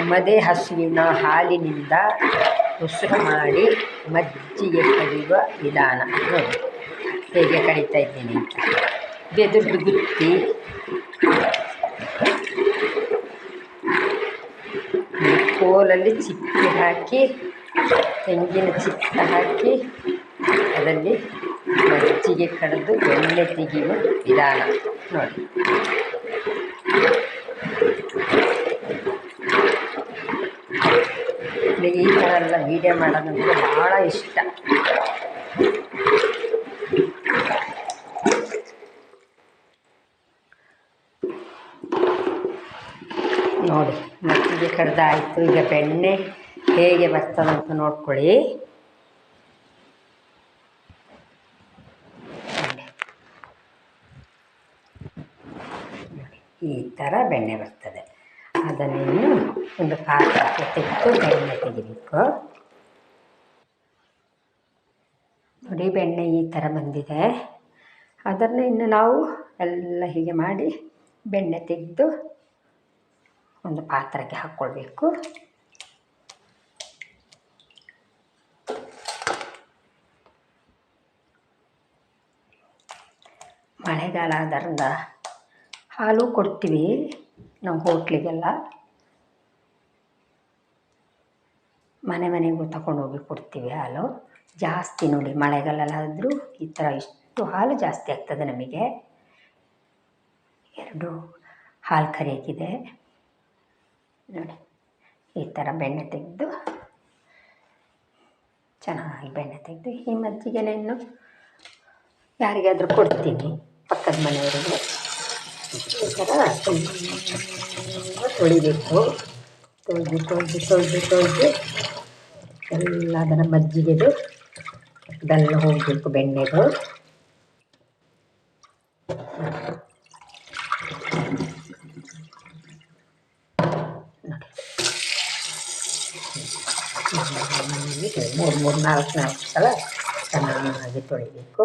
ನಮ್ಮದೇ ಹಸುವಿನ ಹಾಲಿನಿಂದ ಮೊಸರು ಮಾಡಿ ಮಜ್ಜಿಗೆ ಕಡಿಯುವ ವಿಧಾನ ನೋಡಿ ಹೇಗೆ ಕಡಿತಾ ಇದ್ದೀನಿ ಅಂತ. ಬೆದುರ್ದು ಗುತ್ತಿ ಕೋಲಲ್ಲಿ ಚಿಪ್ಪು ಹಾಕಿ ತೆಂಗಿನ ಚಿಪ್ಪು ಹಾಕಿ ಅದರಲ್ಲಿ ಮಜ್ಜಿಗೆ ಕಡಿದು ಬೆಣ್ಣೆ ತೆಗೆಯುವ ವಿಧಾನ ನೋಡಿ. ನನಗೆ ಈ ಥರ ಎಲ್ಲ ವೀಡಿಯೋ ಮಾಡೋದಂದ್ರೆ ಭಾಳ ಇಷ್ಟ. ನೋಡಿ ಮಜ್ಜಿಗೆ ಕಡ್ದಾಯಿತು. ಈಗ ಬೆಣ್ಣೆ ಹೇಗೆ ಬರ್ತದಂತ ನೋಡ್ಕೊಳ್ಳಿ. ಈ ಥರ ಬೆಣ್ಣೆ ಬರ್ತದೆ. ಅದನ್ನಿನ್ನು ಒಂದು ಪಾತ್ರಕ್ಕೆ ತೆಗೆದು ಬೆಣ್ಣೆ ತೆಗಿಬೇಕು. ನೋಡಿ ಬೆಣ್ಣೆ ಈ ಥರ ಬಂದಿದೆ. ಅದನ್ನು ಇನ್ನು ನಾವು ಎಲ್ಲ ಹೀಗೆ ಮಾಡಿ ಬೆಣ್ಣೆ ತೆಗೆದು ಒಂದು ಪಾತ್ರಕ್ಕೆ ಹಾಕ್ಕೊಳ್ಬೇಕು. ಮಳೆಗಾಲ ಆದ್ದರಿಂದ ಹಾಲು ಕೊಡ್ತೀವಿ ನಾವು ಹೋಟ್ಲಿಗೆಲ್ಲ, ಮನೆ ಮನೆಗೂ ತಗೊಂಡೋಗಿ ಕೊಡ್ತೀವಿ ಹಾಲು. ಜಾಸ್ತಿ ನೋಡಿ ಮಳೆಗಾಲಲ್ಲಾದರೂ ಈ ಥರ ಇಷ್ಟು ಹಾಲು ಜಾಸ್ತಿ ಆಗ್ತದೆ ನಮಗೆ. 2 ಹಾಲು ಕರಿಯಾಗಿದೆ ನೋಡಿ. ಈ ಥರ ಬೆಣ್ಣೆ ತೆಗೆದು ಚೆನ್ನಾಗಿ ಬೆಣ್ಣೆ ತೆಗೆದು ಈ ಮಜ್ಜಿಗೆನ ಇನ್ನು ಯಾರಿಗಾದರೂ ಕೊಡ್ತೀನಿ, ಪಕ್ಕದ ಮನೆಯವರಿಗೆ. ಈ ಥರ ತೊಳಿಬೇಕು. ತೊಳೆದು ಎಲ್ಲ ಅದರ ಮಜ್ಜಿಗೆದು ಬೆಲ್ಲ ಹೋಗಬೇಕು ಬೆಣ್ಣೆದು. ನೋಡಿ 3-4 ಸಲ ಚೆನ್ನಾಗಿ ತೊಳಿಬೇಕು.